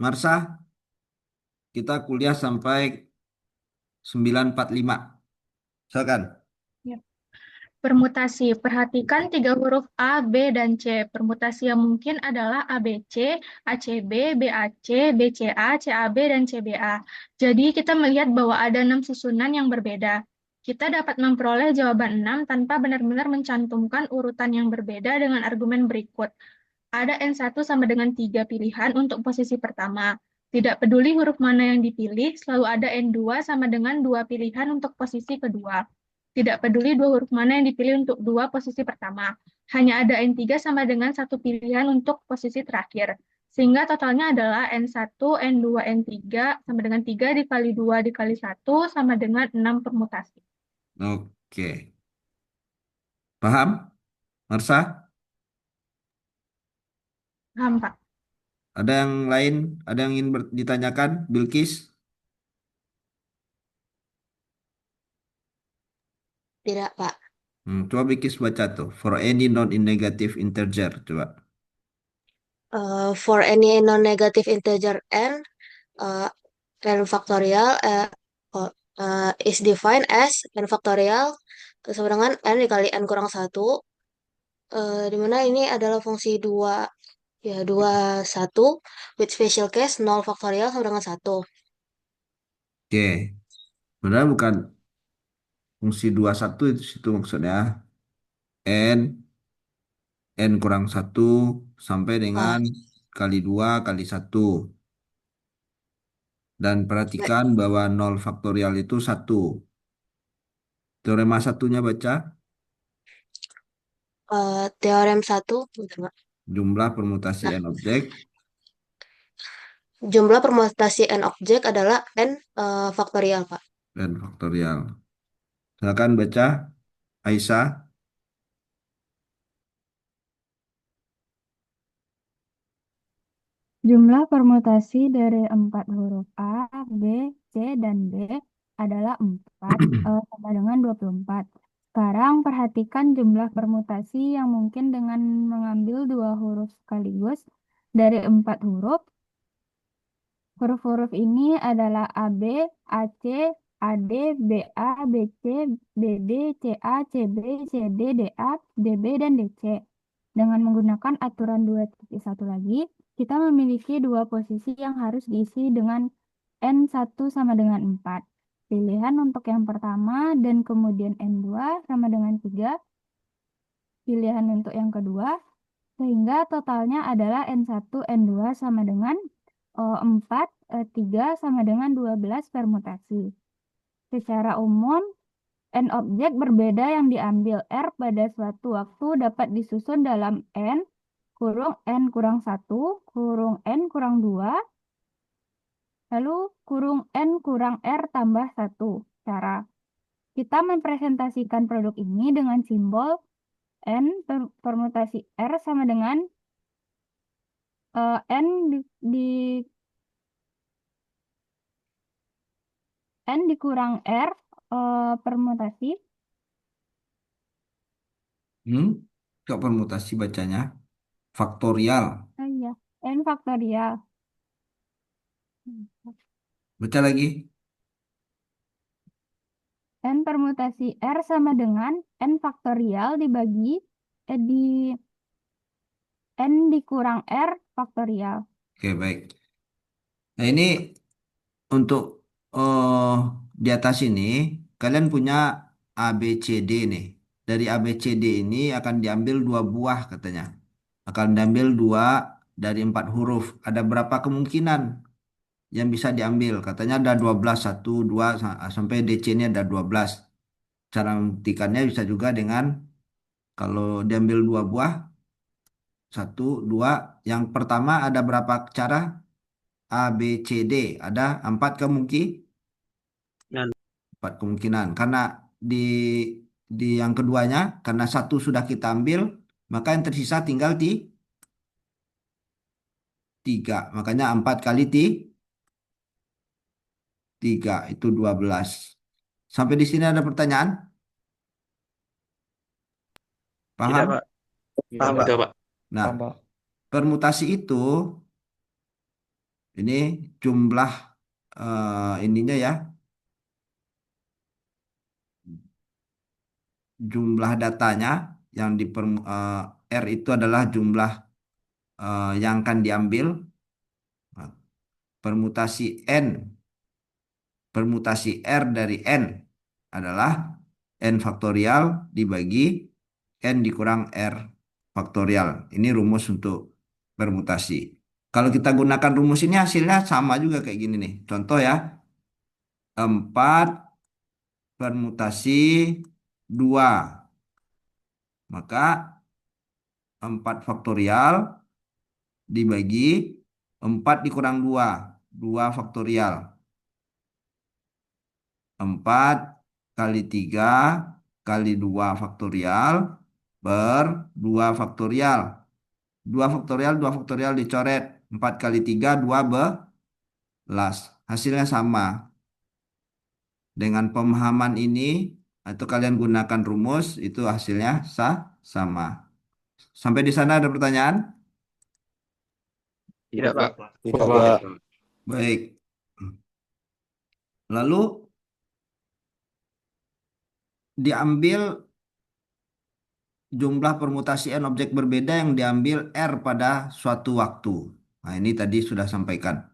[SPEAKER 1] Marsha, kita kuliah sampai 945. Silakan.
[SPEAKER 15] Ya. Permutasi. Perhatikan tiga huruf A, B, dan C. Permutasi yang mungkin adalah ABC, ACB, BAC, BCA, CAB, dan CBA. Jadi kita melihat bahwa ada 6 susunan yang berbeda. Kita dapat memperoleh jawaban 6 tanpa benar-benar mencantumkan urutan yang berbeda dengan argumen berikut. Ada N1 sama dengan 3 pilihan untuk posisi pertama. Tidak peduli huruf mana yang dipilih, selalu ada N2 sama dengan 2 pilihan untuk posisi kedua. Tidak peduli dua huruf mana yang dipilih untuk dua posisi pertama. Hanya ada N3 sama dengan 1 pilihan untuk posisi terakhir. Sehingga totalnya adalah N1, N2, N3 sama dengan 3 dikali 2 dikali 1 sama dengan 6 permutasi.
[SPEAKER 1] Oke. Paham, Marsha?
[SPEAKER 15] Paham, Pak?
[SPEAKER 1] Ada yang lain? Ada yang ingin ditanyakan? Bilkis?
[SPEAKER 5] Tidak, Pak.
[SPEAKER 1] Coba Bilkis baca tuh. For any non-negative integer. Coba.
[SPEAKER 5] For any non-negative integer n, n factorial is defined as n factorial sama dengan n dikali n kurang 1 Di mana ini adalah fungsi 2, ya 21 with special case 0 faktorial sama dengan 1.
[SPEAKER 1] Oke, sebenarnya bukan fungsi 21 itu situ maksudnya. N, N kurang 1 sampai dengan
[SPEAKER 5] Ah,
[SPEAKER 1] kali 2 kali 1. Dan
[SPEAKER 5] baik.
[SPEAKER 1] perhatikan bahwa 0 faktorial itu 1. Teorema satunya baca,
[SPEAKER 5] Teorem 1, bentar, Pak.
[SPEAKER 1] jumlah permutasi
[SPEAKER 5] Nah,
[SPEAKER 1] N objek
[SPEAKER 5] jumlah permutasi n objek adalah n faktorial, Pak.
[SPEAKER 1] dan faktorial. Silakan baca, Aisyah.
[SPEAKER 16] Jumlah permutasi dari 4 huruf A, B, C, dan D adalah 4 sama dengan 24. Sekarang perhatikan jumlah permutasi yang mungkin dengan mengambil 2 huruf sekaligus dari 4 huruf. Huruf-huruf ini adalah AB, AC, AD, BA, BC, BD, CA, CB, CD, DA, DB, dan DC. Dengan menggunakan aturan 2.1 lagi, kita memiliki dua posisi yang harus diisi dengan N1 sama dengan 4. Pilihan untuk yang pertama dan kemudian N2 sama dengan 3. Pilihan untuk yang kedua, sehingga totalnya adalah N1, N2 sama dengan 4, 3 sama dengan 12 permutasi. Secara umum, N objek berbeda yang diambil R pada suatu waktu dapat disusun dalam N kurung N kurang 1, kurung N kurang 2, lalu kurung N kurang R tambah 1. Cara kita mempresentasikan produk ini dengan simbol N permutasi R sama dengan N di N dikurang R permutasi.
[SPEAKER 1] Kok permutasi bacanya? Faktorial.
[SPEAKER 16] Iya, N faktorial.
[SPEAKER 1] Baca lagi.
[SPEAKER 16] N permutasi R sama dengan N faktorial dibagi di N dikurang R faktorial.
[SPEAKER 1] Oke, baik. Nah, ini untuk di atas ini, kalian punya A, B, C, D nih. Dari A, B, C, D ini akan diambil 2 buah katanya. Akan diambil 2 dari 4 huruf. Ada berapa kemungkinan yang bisa diambil? Katanya ada 12, 1, 2, sampai DC ini ada 12. Cara membuktikannya bisa juga dengan kalau diambil 2 buah, 1, 2. Yang pertama ada berapa cara? A, B, C, D. Ada 4
[SPEAKER 2] Dan
[SPEAKER 1] 4 kemungkinan. Karena di yang keduanya, karena 1 sudah kita ambil, maka yang tersisa tinggal 3. Makanya 4 kali 3 itu 12. Sampai di sini ada pertanyaan?
[SPEAKER 2] tidak,
[SPEAKER 1] Paham?
[SPEAKER 2] Pak. Paham,
[SPEAKER 4] Tidak,
[SPEAKER 2] Pak.
[SPEAKER 4] Pak.
[SPEAKER 1] Nah,
[SPEAKER 4] Paham, Pak.
[SPEAKER 1] permutasi itu ini jumlah ininya ya, jumlah datanya yang R itu adalah jumlah yang akan diambil. Nah, permutasi N, permutasi R dari N adalah N faktorial dibagi N dikurang R faktorial. Ini rumus untuk permutasi. Kalau kita gunakan rumus ini hasilnya sama juga kayak gini nih. Contoh ya, 4 permutasi 2. Maka 4 faktorial dibagi 4 dikurang 2. 2 faktorial. 4 kali 3 kali 2 faktorial per 2 faktorial. 2 faktorial dicoret. 4 kali 3, 12. Hasilnya sama. Dengan pemahaman ini, atau kalian gunakan rumus, itu hasilnya sama. Sampai di sana ada pertanyaan?
[SPEAKER 2] Tidak, Pak.
[SPEAKER 4] Tidak,
[SPEAKER 10] Tidak,
[SPEAKER 4] Pak.
[SPEAKER 10] Pak.
[SPEAKER 1] Baik. Lalu diambil jumlah permutasi N objek berbeda yang diambil R pada suatu waktu. Nah, ini tadi sudah sampaikan.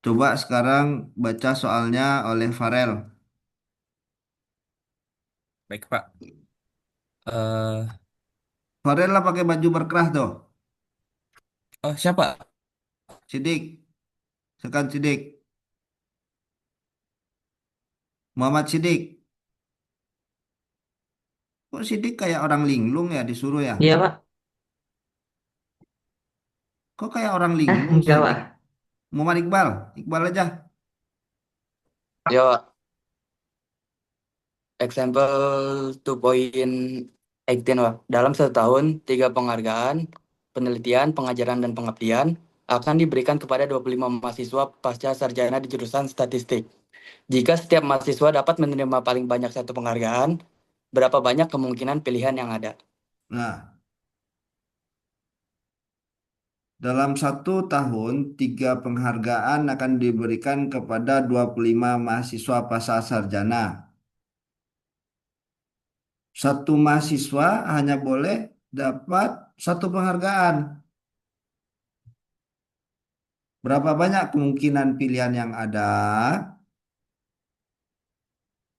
[SPEAKER 1] Coba sekarang baca soalnya oleh Farel.
[SPEAKER 17] Baik, Pak. Eh,
[SPEAKER 1] Farel lah pakai baju berkerah tuh.
[SPEAKER 17] oh, siapa?
[SPEAKER 1] Sidik, sekan Sidik. Muhammad Sidik. Kok Sidik kayak orang linglung ya disuruh ya?
[SPEAKER 6] Iya, Pak.
[SPEAKER 1] Kok kayak orang linglung
[SPEAKER 6] Enggak,
[SPEAKER 1] Sidik?
[SPEAKER 6] Pak.
[SPEAKER 1] Muhammad Iqbal, Iqbal aja.
[SPEAKER 14] Yo, example 2.18, Pak. Dalam satu tahun, 3 penghargaan, penelitian, pengajaran, dan pengabdian akan diberikan kepada 25 mahasiswa pasca sarjana di jurusan statistik. Jika setiap mahasiswa dapat menerima paling banyak satu penghargaan, berapa banyak kemungkinan pilihan yang ada?
[SPEAKER 1] Nah, dalam satu tahun, 3 penghargaan akan diberikan kepada 25 mahasiswa pasca sarjana. Satu mahasiswa hanya boleh dapat satu penghargaan. Berapa banyak kemungkinan pilihan yang ada?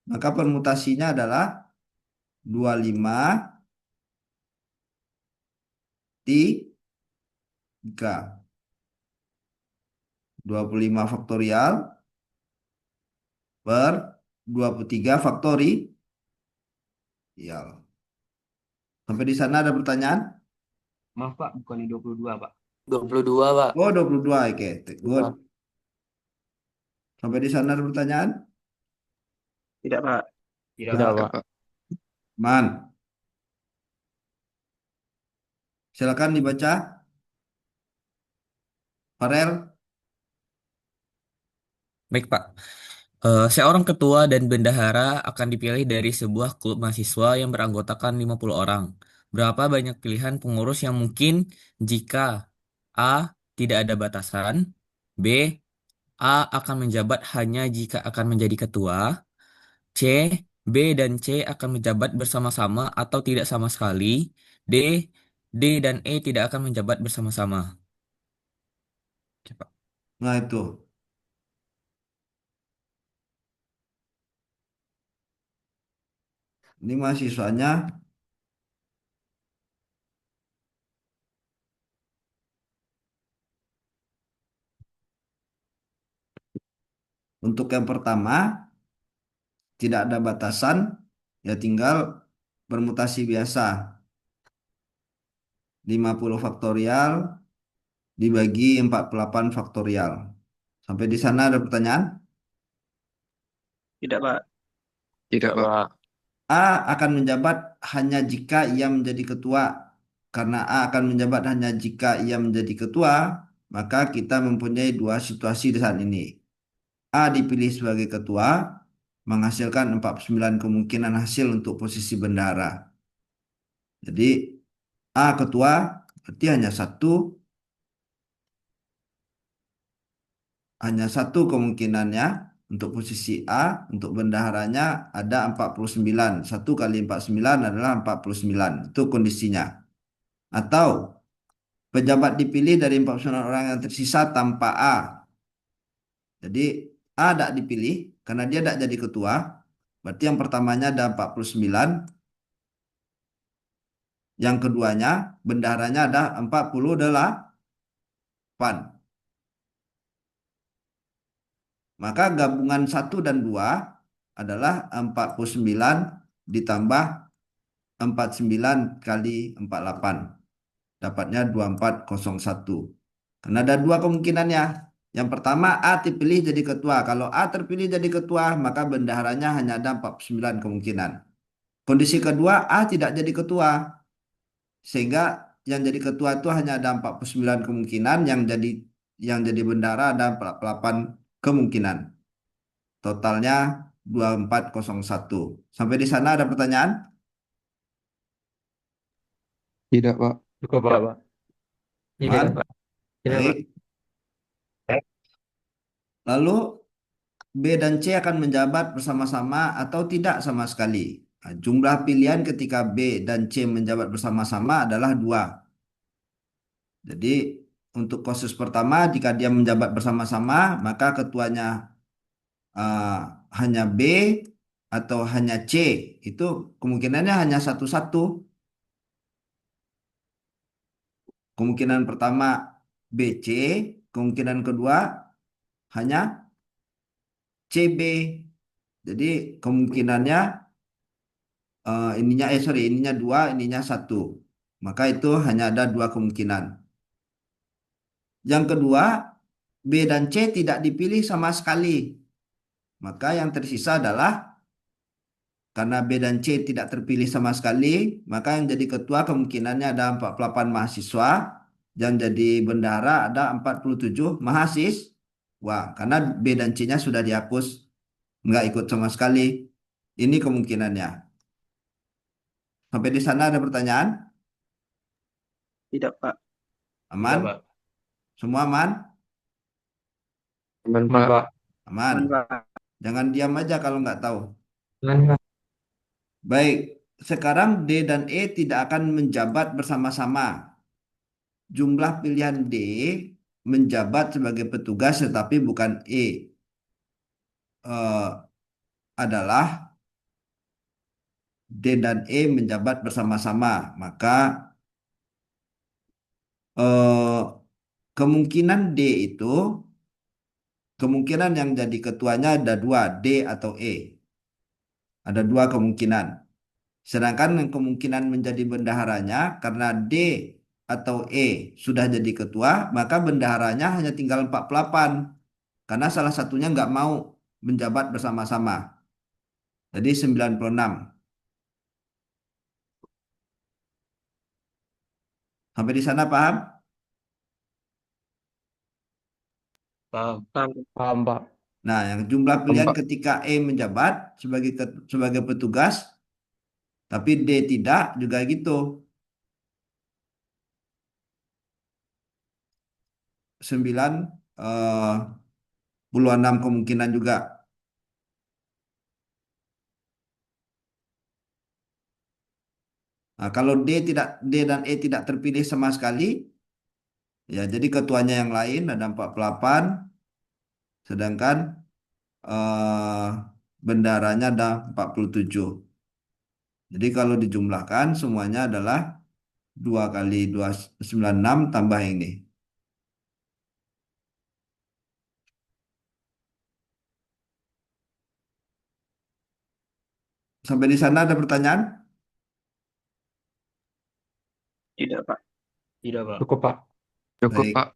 [SPEAKER 1] Maka permutasinya adalah 25 3. 25 faktorial per 23 faktorial. Sampai di sana ada pertanyaan?
[SPEAKER 2] Maaf Pak, bukannya 22 Pak.
[SPEAKER 14] 22, Pak.
[SPEAKER 1] Oh, 22. Oke, good.
[SPEAKER 14] Pak.
[SPEAKER 1] Sampai di sana ada pertanyaan?
[SPEAKER 3] Tidak, Pak.
[SPEAKER 2] Tidak,
[SPEAKER 4] Tidak,
[SPEAKER 2] Pak.
[SPEAKER 4] Pak.
[SPEAKER 1] Man. Silakan dibaca. Farel.
[SPEAKER 17] Baik, Pak. Seorang ketua dan bendahara akan dipilih dari sebuah klub mahasiswa yang beranggotakan 50 orang. Berapa banyak pilihan pengurus yang mungkin jika A. Tidak ada batasan, B. A akan menjabat hanya jika akan menjadi ketua, C. B dan C akan menjabat bersama-sama atau tidak sama sekali, D. D dan E tidak akan menjabat bersama-sama. Oke, Pak.
[SPEAKER 1] Nah, itu. Ini mahasiswanya untuk yang pertama tidak ada batasan, ya tinggal permutasi biasa. 50 faktorial dibagi 48 faktorial. Sampai di sana ada pertanyaan?
[SPEAKER 3] Tidak, Pak.
[SPEAKER 7] Tidak, Pak.
[SPEAKER 1] A akan menjabat hanya jika ia menjadi ketua. Karena A akan menjabat hanya jika ia menjadi ketua, maka kita mempunyai 2 situasi di saat ini. A dipilih sebagai ketua, menghasilkan 49 kemungkinan hasil untuk posisi bendahara. Jadi A ketua berarti hanya satu kemungkinannya untuk posisi A, untuk bendaharanya ada 49. 1 kali 49 adalah 49. Itu kondisinya. Atau pejabat dipilih dari 49 orang yang tersisa tanpa A. Jadi A tidak dipilih karena dia tidak jadi ketua. Berarti yang pertamanya ada 49. Yang keduanya bendaharanya ada 48. Maka gabungan 1 dan 2 adalah 49 ditambah 49 kali 48. Dapatnya 2401. Karena ada 2 kemungkinannya. Yang pertama A dipilih jadi ketua. Kalau A terpilih jadi ketua, maka bendaharanya hanya ada 49 kemungkinan. Kondisi kedua A tidak jadi ketua. Sehingga yang jadi ketua itu hanya ada 49 kemungkinan, yang jadi bendahara ada 48 kemungkinan. Totalnya 2401. Sampai di sana ada pertanyaan?
[SPEAKER 7] Tidak, Pak.
[SPEAKER 4] Cukup,
[SPEAKER 6] Tidak,
[SPEAKER 4] Pak.
[SPEAKER 6] Pak. Tidak,
[SPEAKER 1] Man?
[SPEAKER 6] Pak. Tidak, Pak.
[SPEAKER 1] Baik. Lalu B dan C akan menjabat bersama-sama atau tidak sama sekali. Nah, jumlah pilihan ketika B dan C menjabat bersama-sama adalah 2. Jadi untuk kasus pertama, jika dia menjabat bersama-sama, maka ketuanya eh, hanya B atau hanya C. Itu kemungkinannya hanya satu-satu. Kemungkinan pertama BC, kemungkinan kedua hanya CB. Jadi kemungkinannya ininya 2, ininya 1. Maka itu hanya ada 2 kemungkinan. Yang kedua, B dan C tidak dipilih sama sekali. Maka yang tersisa adalah karena B dan C tidak terpilih sama sekali, maka yang jadi ketua kemungkinannya ada 48 mahasiswa, yang jadi bendahara ada 47 mahasiswa. Karena B dan C-nya sudah dihapus, nggak ikut sama sekali. Ini kemungkinannya. Sampai di sana ada pertanyaan?
[SPEAKER 3] Tidak, Pak.
[SPEAKER 1] Aman?
[SPEAKER 2] Pak.
[SPEAKER 1] Semua aman?
[SPEAKER 7] Aman,
[SPEAKER 4] Aman,
[SPEAKER 7] Pak.
[SPEAKER 4] Pak.
[SPEAKER 1] Aman.
[SPEAKER 3] Aman, Pak.
[SPEAKER 1] Jangan diam aja kalau nggak tahu.
[SPEAKER 6] Aman, Pak.
[SPEAKER 1] Baik, sekarang D dan E tidak akan menjabat bersama-sama. Jumlah pilihan D menjabat sebagai petugas tetapi bukan E. Eh, adalah D dan E menjabat bersama-sama. Maka eh, kemungkinan D itu, kemungkinan yang jadi ketuanya ada 2, D atau E. Ada 2 kemungkinan. Sedangkan yang kemungkinan menjadi bendaharanya karena D atau E sudah jadi ketua, maka bendaharanya hanya tinggal 48. Karena salah satunya nggak mau menjabat bersama-sama. Jadi 96. Sampai di sana paham?
[SPEAKER 2] Paham.
[SPEAKER 4] Paham, Pak.
[SPEAKER 1] Nah, yang jumlah pilihan
[SPEAKER 7] Pak.
[SPEAKER 1] ketika E menjabat sebagai petugas, tapi D tidak juga gitu. 96 kemungkinan juga. Nah, kalau D dan E tidak terpilih sama sekali, ya jadi ketuanya yang lain ada 48, sedangkan eh, bendaranya ada 47. Jadi kalau dijumlahkan semuanya adalah 2 kali 296 tambah ini. Sampai di sana ada pertanyaan?
[SPEAKER 3] Tidak, Pak.
[SPEAKER 2] Tidak, Pak.
[SPEAKER 4] Cukup, Pak.
[SPEAKER 7] Cukup,
[SPEAKER 1] Baik,
[SPEAKER 7] Pak.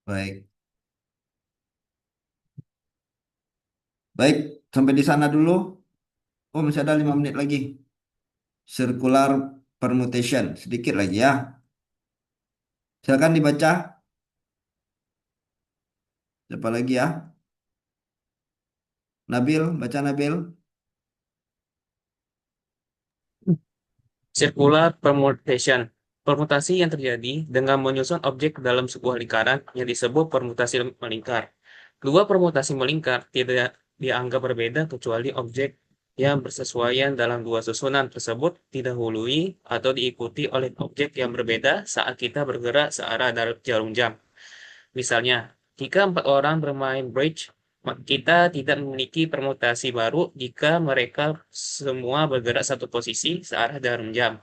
[SPEAKER 1] baik. Baik, sampai di sana dulu. Oh, masih ada 5 menit lagi. Circular permutation, sedikit lagi ya. Silakan dibaca. Siapa lagi ya? Nabil, baca Nabil.
[SPEAKER 18] Circular permutation. Permutasi yang terjadi dengan menyusun objek dalam sebuah lingkaran yang disebut permutasi melingkar. Dua permutasi melingkar tidak dianggap berbeda kecuali objek yang bersesuaian dalam dua susunan tersebut didahului atau diikuti oleh objek yang berbeda saat kita bergerak searah dari jarum jam. Misalnya, jika 4 orang bermain bridge, kita tidak memiliki permutasi baru jika mereka semua bergerak satu posisi searah jarum jam.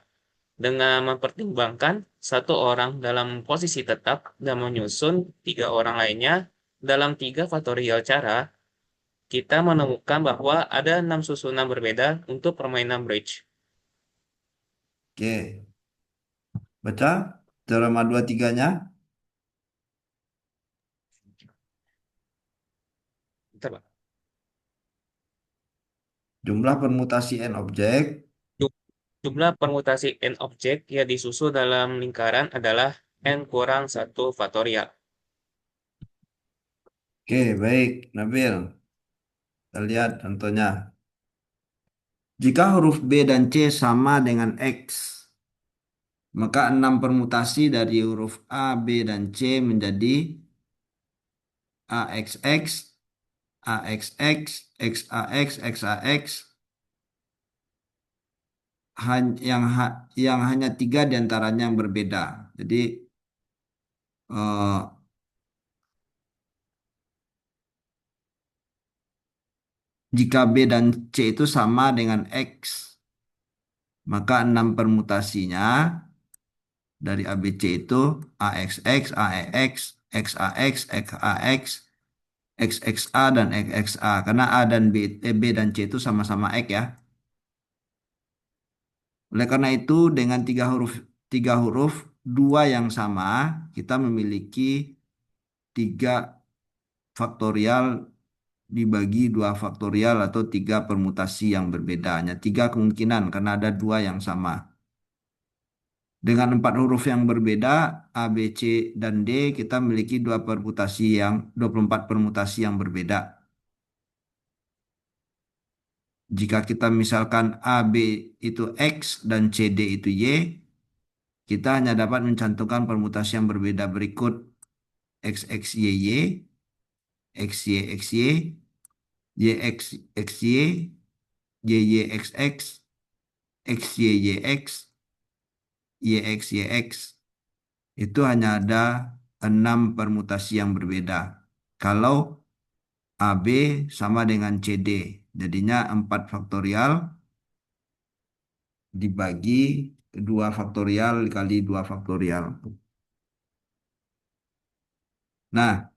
[SPEAKER 18] Dengan mempertimbangkan 1 orang dalam posisi tetap dan menyusun 3 orang lainnya dalam 3 faktorial cara, kita menemukan bahwa ada 6 susunan berbeda untuk permainan bridge.
[SPEAKER 1] Oke. Baca teorema 2-3-nya.
[SPEAKER 18] Bentar, Pak.
[SPEAKER 1] Jumlah permutasi n objek.
[SPEAKER 18] Jumlah permutasi n objek yang disusun dalam lingkaran adalah n kurang 1 faktorial.
[SPEAKER 1] Oke, baik. Nabil. Kita lihat contohnya. Jika huruf B dan C sama dengan X, maka 6 permutasi dari huruf A, B, dan C menjadi AXX, AXX, XAX, XAX, yang hanya 3 diantaranya yang berbeda. Jadi eh, jika B dan C itu sama dengan X, maka 6 permutasinya dari ABC itu AXX, AEX, XAX, XAX, XXA, dan XXA. Karena A dan B dan C itu sama-sama X ya. Oleh karena itu dengan tiga huruf dua yang sama, kita memiliki 3 faktorial dibagi 2 faktorial atau 3 permutasi yang berbeda. Hanya 3 kemungkinan karena ada 2 yang sama. Dengan 4 huruf yang berbeda, A, B, C, dan D, kita memiliki 24 permutasi yang berbeda. Jika kita misalkan A, B itu X dan C, D itu Y, kita hanya dapat mencantumkan permutasi yang berbeda berikut: X, X, Y, Y, X, Y, X, Y, Y, X, X, Y, Y, Y, X, X, X, Y, Y, X, Y, X, Y, X. Itu hanya ada 6 permutasi yang berbeda. Kalau AB sama dengan CD, jadinya 4 faktorial dibagi 2 faktorial dikali 2 faktorial. Nah,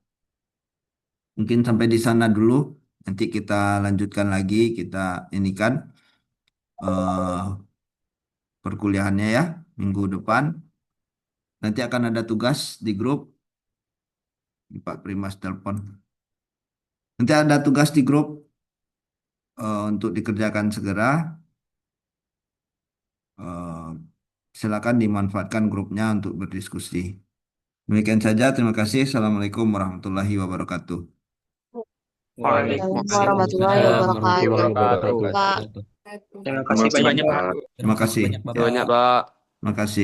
[SPEAKER 1] mungkin sampai di sana dulu. Nanti kita lanjutkan lagi, kita ini kan perkuliahannya ya, minggu depan. Nanti akan ada tugas di grup. Pak Primas telepon. Nanti ada tugas di grup untuk dikerjakan segera. Silakan dimanfaatkan grupnya untuk berdiskusi. Demikian saja, terima kasih. Assalamualaikum warahmatullahi wabarakatuh.
[SPEAKER 6] Waalaikumsalam
[SPEAKER 5] warahmatullahi
[SPEAKER 17] Waalaikumsalam
[SPEAKER 5] wabarakatuh.
[SPEAKER 17] warahmatullahi
[SPEAKER 5] Pak.
[SPEAKER 17] wabarakatuh.
[SPEAKER 12] Terima kasih banyak, Pak.
[SPEAKER 1] Terima kasih.
[SPEAKER 17] Banyak, Bapak.
[SPEAKER 7] Banyak, Pak.
[SPEAKER 1] Terima kasih.